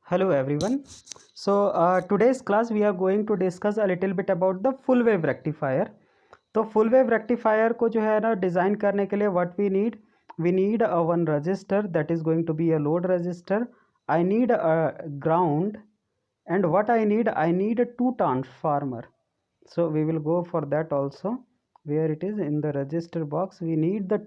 Hello everyone. Today's class we are going to discuss a little bit about the full wave rectifier. तो full wave rectifier को जो है ना design करने के लिए what we need a one resistor that is going to be a load resistor. I need a ground and what I need two transformer. So we will go for that also, where it is in the register box we need the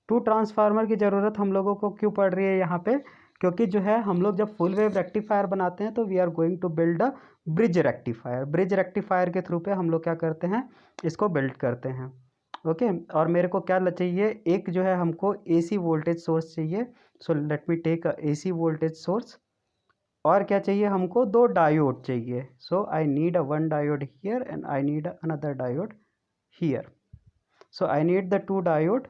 two transformer की ज़रूरत हम लोगों को क्यों पड़ रही है यहाँ पे, क्योंकि जो है हम लोग जब फुल वेव रेक्टिफायर बनाते हैं तो we are going to build a bridge rectifier के थ्रू पे हम लोग क्या करते हैं, इसको बिल्ड करते हैं. ओके और मेरे को क्या चाहिए, एक जो है हमको एसी वोल्टेज सोर्स चाहिए. So let me take a AC voltage source. और क्या चाहिए हमको, दो डायोड चाहिए. So I need a one diode here and I need another diode here. So I need the two diode.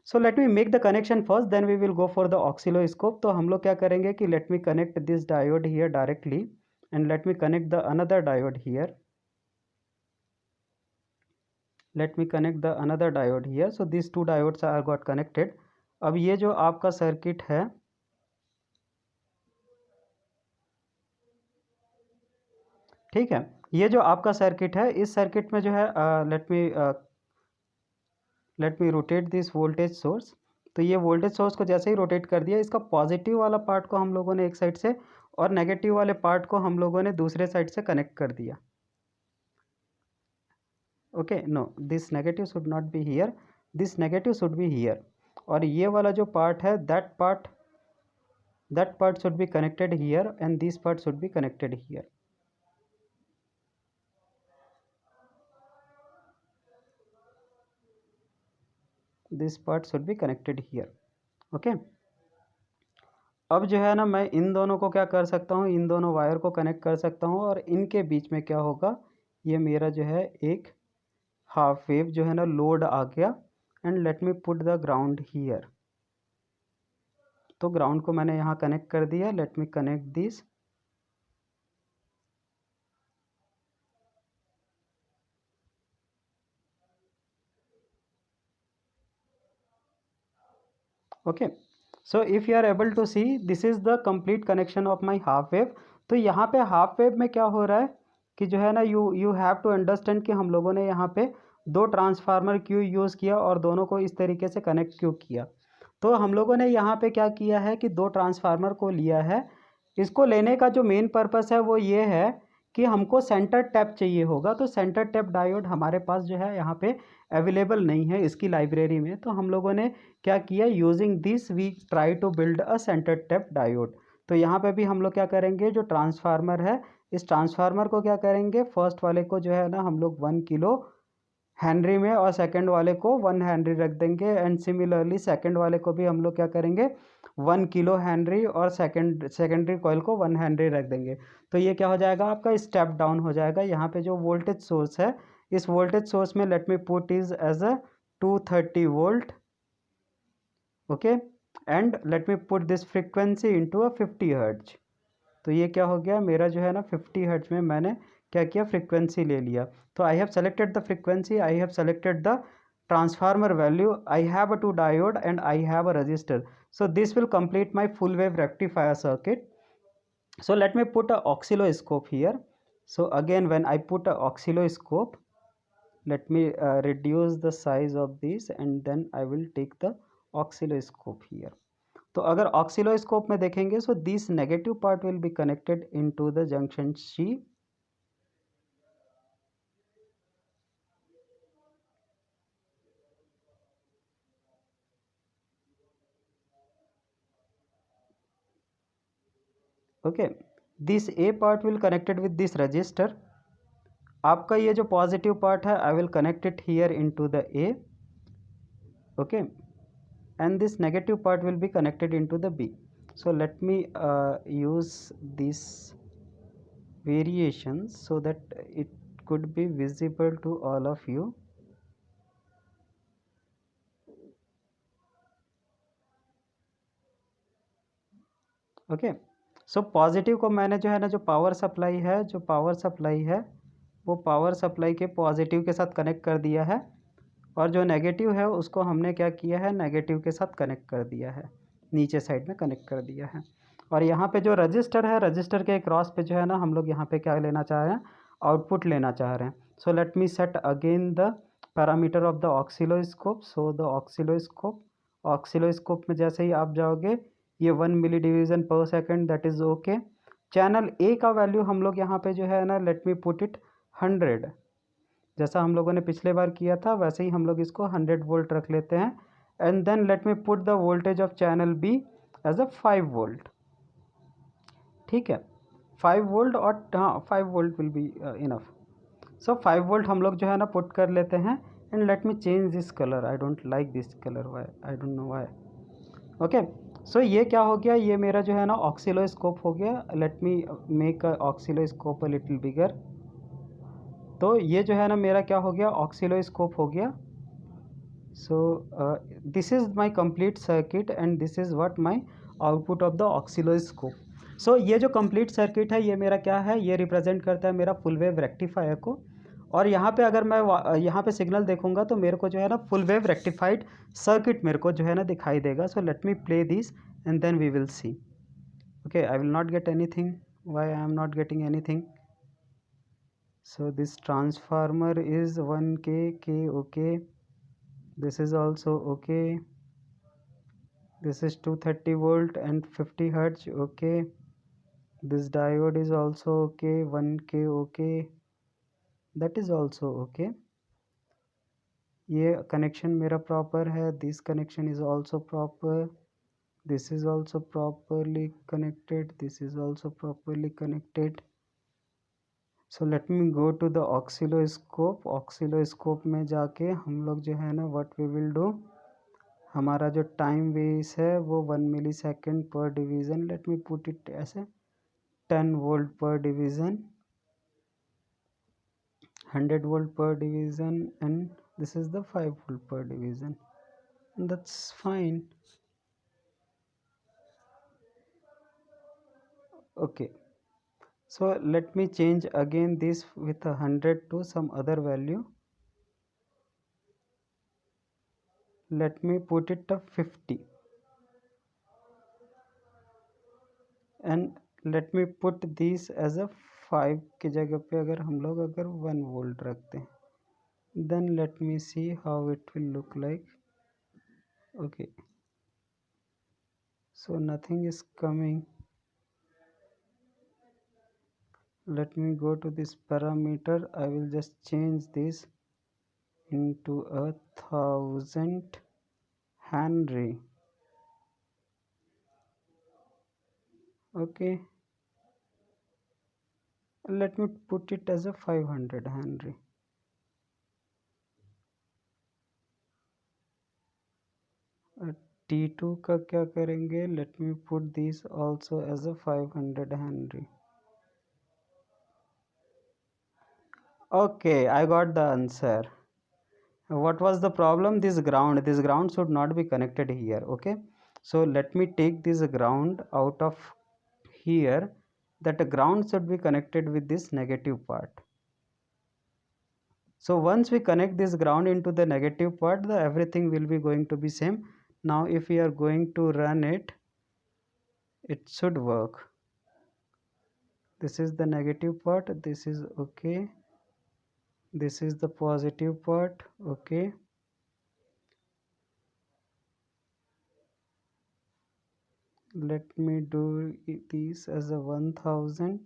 So let me make the connection first then we will go for the oscilloscope. तो हम लोग क्या करेंगे कि let me connect this diode here directly and let me connect the another diode here. Let me connect the another diode here. So this two diodes are got connected. अब ये जो आपका सर्किट है, ठीक है, ये जो आपका सर्किट है, इस सर्किट में जो है let me rotate this voltage source. तो ये वोल्टेज सोर्स को जैसे ही रोटेट कर दिया, इसका पॉजिटिव वाला पार्ट को हम लोगों ने एक साइड से और नेगेटिव वाले पार्ट को हम लोगों ने दूसरे साइड से कनेक्ट कर दिया. Okay no, this negative should not be here, this negative should be here. और ये वाला जो पार्ट है that part should be connected here and this part should be connected here. This part should be connected here. Okay अब जो है ना मैं इन दोनों को क्या कर सकता हूँ, इन दोनों वायर को कनेक्ट कर सकता हूँ और इनके बीच में क्या होगा, ये मेरा जो है एक हाफ वेव जो है ना लोड आ गया. And let me put the ground here. तो ग्राउंड को मैंने यहाँ कनेक्ट कर दिया. Let me connect this. Okay so if you are able to see, this is the complete connection of my half wave. तो यहाँ पे हाफ वेव में क्या हो रहा है कि जो है ना यू हैव टू अंडरस्टैंड कि हम लोगों ने यहाँ पे दो ट्रांसफार्मर क्यों यूज़ किया और दोनों को इस तरीके से कनेक्ट क्यों किया. तो हम लोगों ने यहाँ पे क्या किया है कि दो ट्रांसफार्मर को लिया है. इसको लेने का जो मेन पर्पस है वो ये है कि हमको सेंटर टैप चाहिए होगा. तो सेंटर टैप डायोड हमारे पास जो है यहाँ पे अवेलेबल नहीं है इसकी लाइब्रेरी में. तो हम लोगों ने क्या किया, using this we try to build a centre tap diode. तो यहाँ पे भी हम लोग क्या करेंगे, जो ट्रांसफार्मर है इस ट्रांसफार्मर को क्या करेंगे, फर्स्ट वाले को जो है ना हम लोग 1 किलो हेनरी में और सेकंड वाले को 1 हेनरी रख देंगे. एंड सिमिलरली सेकंड वाले को भी हम लोग क्या करेंगे, 1 किलो हेनरी और सेकेंडरी कॉइल को 1 हेनरी रख देंगे. तो ये क्या हो जाएगा, आपका स्टेप डाउन हो जाएगा. यहाँ पे जो वोल्टेज सोर्स है, इस वोल्टेज सोर्स में let me put is as a 230 volt. Okay and let me put this frequency into a 50 hertz. तो ये क्या हो गया मेरा जो है ना 50 हर्ट्ज में मैंने क्या किया, फ्रीक्वेंसी ले लिया. तो I have selected the frequency, I have selected the transformer value, I have a two diode and I have a resistor. So this will complete my full wave rectifier circuit. So let me put a oscilloscope here. So again when I put a oscilloscope, let me reduce the size of this and then I will take the oscilloscope here. तो अगर ऑक्सिलोस्कोप में देखेंगे, so this negative part will be connected into the junction C. Okay, this A part will connected with this resistor. आपका ये जो positive part है, I will connect it here into the A. Okay and this negative part will be connected into the B. So let me use this variation so that it could be visible to all of you. Okay so positive को मैंने जो है ना, जो power supply है वो power supply के positive के साथ कनेक्ट कर दिया है. और जो नेगेटिव है उसको हमने क्या किया है, नेगेटिव के साथ कनेक्ट कर दिया है, नीचे साइड में कनेक्ट कर दिया है. और यहाँ पे जो रजिस्टर है, रजिस्टर के क्रॉस पे जो है ना हम लोग यहाँ पे क्या लेना चाह रहे हैं, आउटपुट लेना चाह रहे हैं. So let me set again the parameter of the oscilloscope. So the oscilloscope में जैसे ही आप जाओगे, ये 1 milli division per second, that is okay. Channel A का वैल्यू हम लोग यहाँ पे जो है ना, लेट मी पुट इट 100. जैसा हम लोगों ने पिछले बार किया था वैसे ही हम लोग इसको 100 वोल्ट रख लेते हैं. And then let me put the voltage of channel B as a 5 volt. ठीक है, 5 वोल्ट, और हाँ 5 volt will be enough. So 5 volt हम लोग जो है ना पुट कर लेते हैं. And let me change this colour, I don't like this colour, why, I don't know why. Okay, so ये क्या हो गया, ये मेरा जो है ना ऑक्सीलोस्कोप हो गया. Let me make oscilloscope a little bigger. तो ये जो है ना मेरा क्या हो गया, ऑक्सीलोस्कोप हो गया. So this is my complete circuit and this is what my output of the oscilloscope. So ये जो कंप्लीट सर्किट है ये मेरा क्या है, ये रिप्रेजेंट करता है मेरा फुल वेव रेक्टिफायर को. और यहाँ पे अगर मैं यहाँ पे सिग्नल देखूंगा तो मेरे को जो है ना फुल वेव रेक्टिफाइड सर्किट मेरे को जो है ना दिखाई देगा. So let me play this and then we will see. Okay, I will not get anything, why I am not getting anything. So this transformer is 1k k, okay, this is also okay, this is 230 volt and 50 hertz, okay, this diode is also okay, 1k, okay, that is also okay. ये connection मेरा proper है, this connection is also proper, this is also properly connected, this is also properly connected. So let me go to the oscilloscope. Oscilloscope में जाके हम लोग जो है ना व्हाट वी विल डू, हमारा जो टाइम वेस है वो 1 milli second per division, let me put it ऐसे 10 volt per division, 100 volt per division, and this is the 5 volt per division. That's fine. Okay, so let me change again this with 100 to some other value. Let me put it to 50 and let me put this as a 5 की जगह पे अगर हम लोग अगर 1 volt रखते हैं, then let me see how it will look like. Okay, so nothing is coming. Let me go to this parameter. I will just change this into 1000 Henry. Okay, let me put it as a 500 Henry. T2 का क्या करेंगे, let me put this also as a 500 Henry. Okay, I got the answer. What was the problem? This ground should not be connected here. Okay, so let me take this ground out of here. That ground should be connected with this negative part. So once we connect this ground into the negative part, the everything will be going to be same. Now if we are going to run it, it should work. This is the negative part, this is okay, this is the positive part, okay. Let me do this as a 1000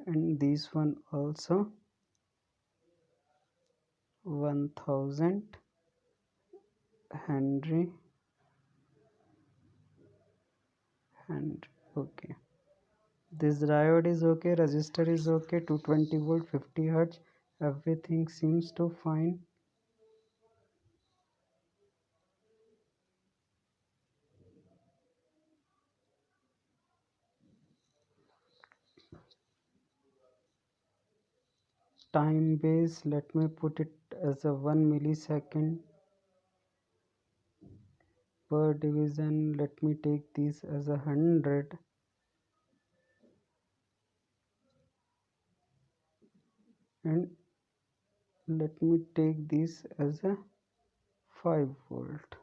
and this one also 1000 Henry and okay. This diode is okay, resistor is okay, 220 volt, 50 hertz, everything seems to fine. Time base, let me put it as a 1 millisecond per division. Let me take this as a 100 and let me take this as a 5 volt.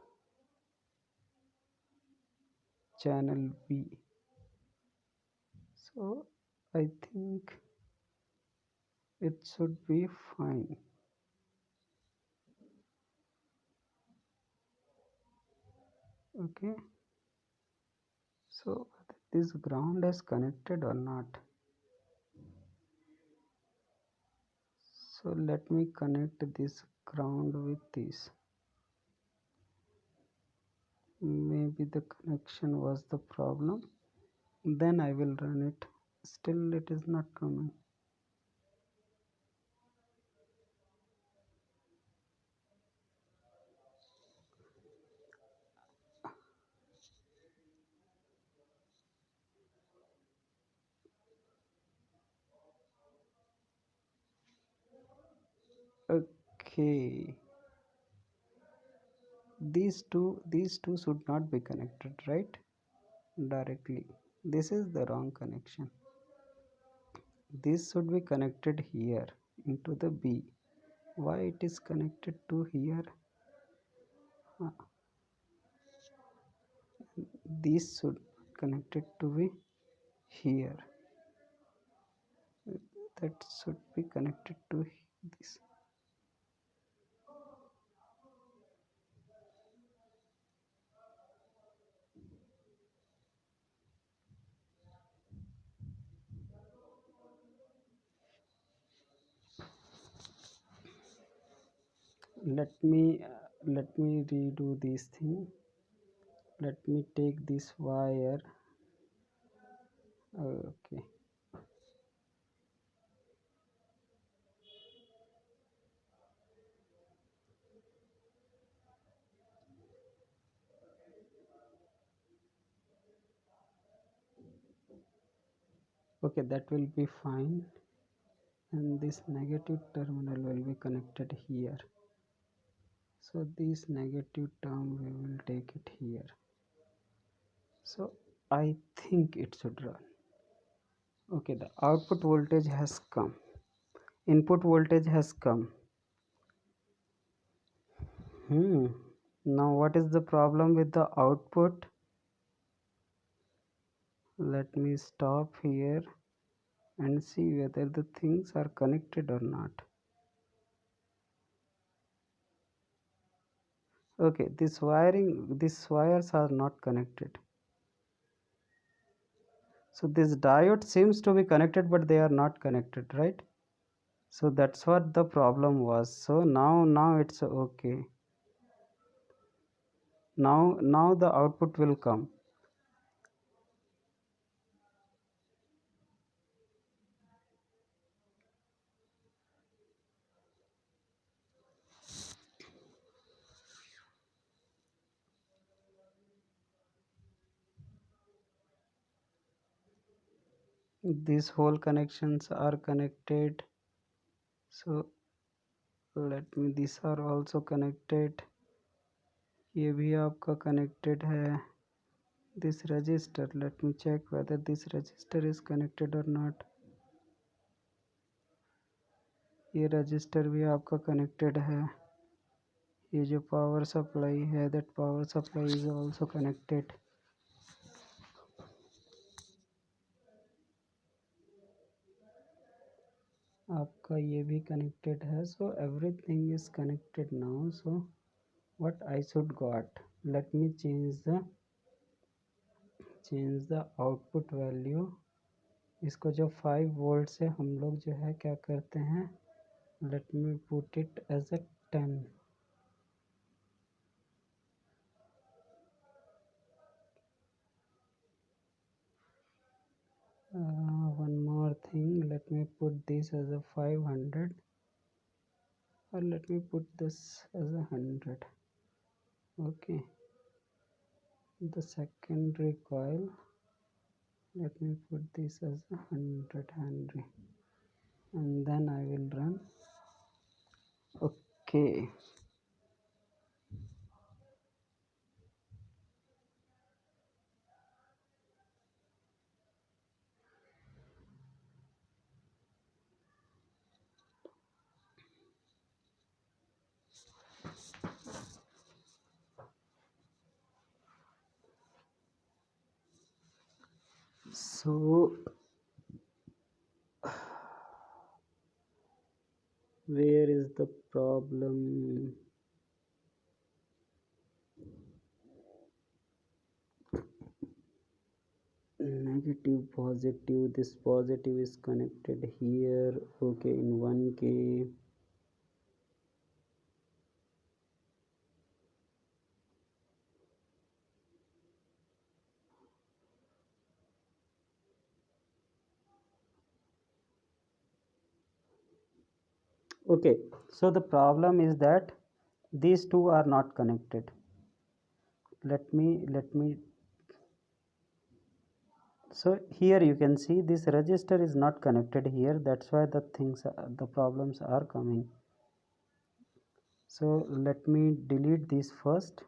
channel B. So I think it should be fine. Okay, so this ground is connected or not? So let me connect this ground with this. Maybe the connection was the problem. Then I will run it. Still it is not coming. Okay, these two should not be connected, right? Directly. This is the wrong connection. This should be connected here into the B. Why it is connected to here? Uh, this should connected to be here. That should be connected to this. Let me redo this thing. Let me take this wire. Okay, okay, that will be fine. And this negative terminal will be connected here. So this negative term we will take it here. So I think it should run. Okay, the output voltage has come, input voltage has come. Now what is the problem with the output? Let me stop here and see whether the things are connected or not. Okay, these wires are not connected. So this diode seems to be connected, but they are not connected, right? So that's what the problem was. So now it's okay. Now the output will come. These whole connections are connected. So let me, these are also connected. ये भी आपका connected है. This resistor, let me check whether this resistor is connected or not. ये register भी आपका connected है. ये जो पावर सप्लाई है, that power supply is also connected. आपका ये भी कनेक्टेड है. So everything is connected now. So what I should got, late me change the output value. इसको जो 5 वोल्ट से हम लोग जो है क्या करते हैं, let me put it as a 10. One more thing, let me put this as a 500, or let me put this as a 100. Okay, the secondary coil, let me put this as a 100 Henry, and then I will run. Okay, So where is the problem? Negative, positive, this positive is connected here, okay, in 1K. Okay, so the problem is that these two are not connected. Let me so here you can see this register is not connected here, that's why the problems are coming. So let me delete this first.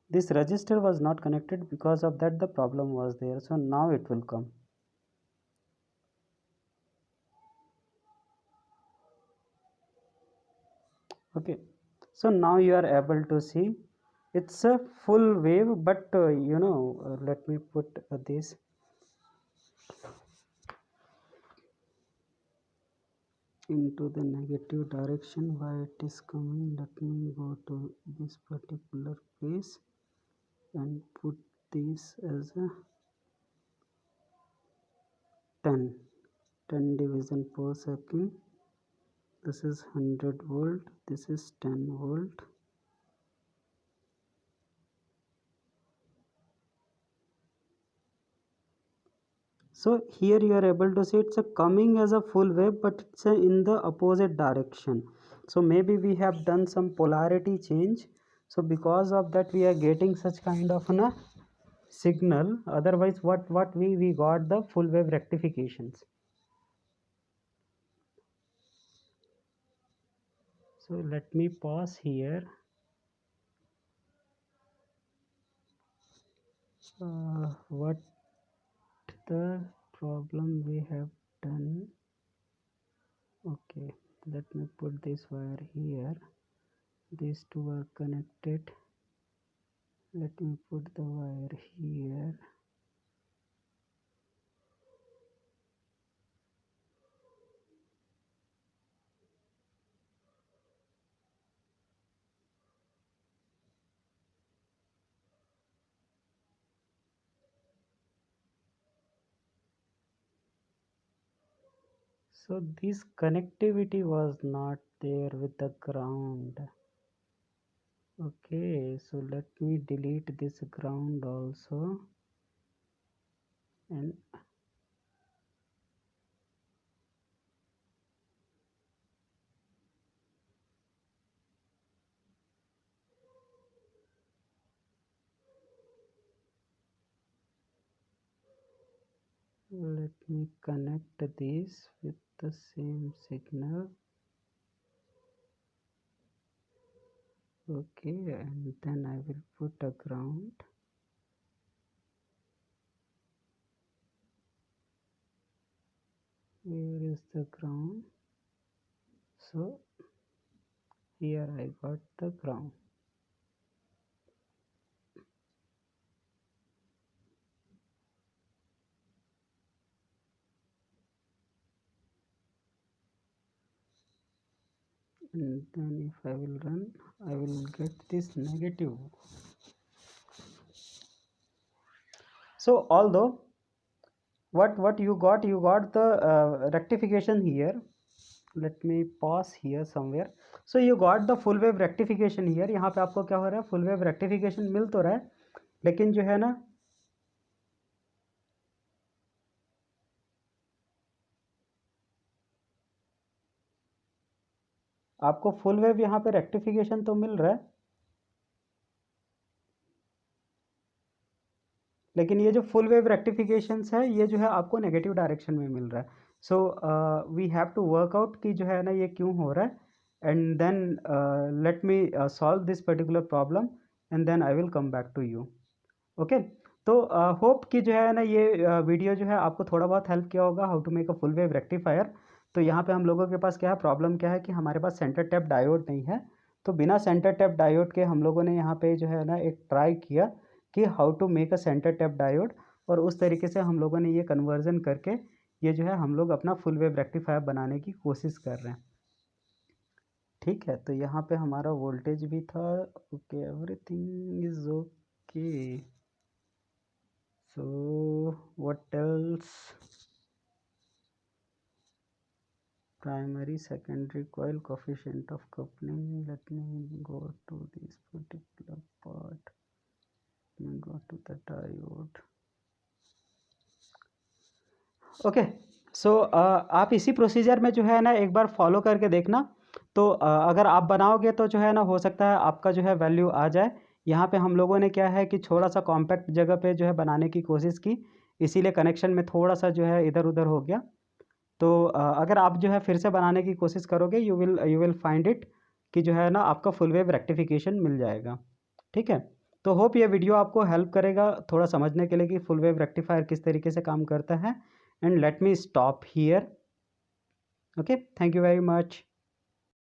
This register was not connected, because of that the problem was there. So now it will come. Okay, so now you are able to see it's a full wave, but let me put this. Into the negative direction. Why it is coming? Let me go to this particular place and put this as a 10 division per second. This is 100 volt, this is 10 volt. So here you are able to see it's a coming as a full wave, but it's in the opposite direction. So maybe we have done some polarity change, so because of that we are getting such kind of a signal. Otherwise what we got the full wave rectifications. So let me pause here. What the problem we have done? Okay, let me put this wire here. These two are connected. Let me put the wire here. So this connectivity was not there with the ground. Okay, so let me delete this ground also, and let me connect this with the same signal. Okay, and then I will put a ground. Where is the ground? So here I got the ground. And then if I will run, I will get this negative. So although what you got the rectification here. Let me pause here somewhere. So you got the full wave rectification here. यहाँ पे आपको क्या हो रहा है, full wave rectification मिल तो रहा है, लेकिन जो है ना आपको फुल वेव यहाँ पे रेक्टिफिकेशन तो मिल रहा है, लेकिन ये जो फुल वेव रेक्टिफिकेशंस है ये जो है आपको नेगेटिव डायरेक्शन में मिल रहा है. So we have to work out कि जो है ना ये क्यों हो रहा है, and then let me solve this particular problem and then I will come back to you. Okay, तो होप कि जो है ना ये वीडियो जो है आपको थोड़ा बहुत हेल्प किया होगा how to make a full wave rectifier. तो यहाँ पे हम लोगों के पास क्या है, प्रॉब्लम क्या है कि हमारे पास सेंटर टैप डायोड नहीं है. तो बिना सेंटर टैप डायोड के हम लोगों ने यहाँ पे जो है ना एक ट्राई किया कि how to make a centre tap diode, और उस तरीके से हम लोगों ने ये कन्वर्जन करके ये जो है हम लोग अपना फुल वेव रेक्टिफायर बनाने की कोशिश कर रहे हैं। ठीक है, तो यहाँ पे हमारा वोल्टेज भी था। Okay, everything is okay. So what else? primary secondary coil coefficient of coupling. Let me go to this particular part. Let me go to the diode. Okay, so आप इसी प्रोसीजर में जो है ना एक बार फॉलो करके देखना। तो अगर आप बनाओगे तो जो है ना हो सकता है आपका जो है वैल्यू आ जाए। यहाँ पे हम लोगों ने क्या है कि थोड़ा सा कॉम्पैक्ट जगह पे जो है बनाने की कोशिश की, इसीलिए कनेक्शन में थोड़ा सा जो है इधर उधर हो गया। तो अगर आप जो है फिर से बनाने की कोशिश करोगे यू विल फाइंड इट कि जो है ना आपका फुल वेव रेक्टिफिकेशन मिल जाएगा। ठीक है, तो होप ये वीडियो आपको हेल्प करेगा थोड़ा समझने के लिए कि फुल वेव रेक्टिफायर किस तरीके से काम करता है। And let me stop here. Okay, thank you very much.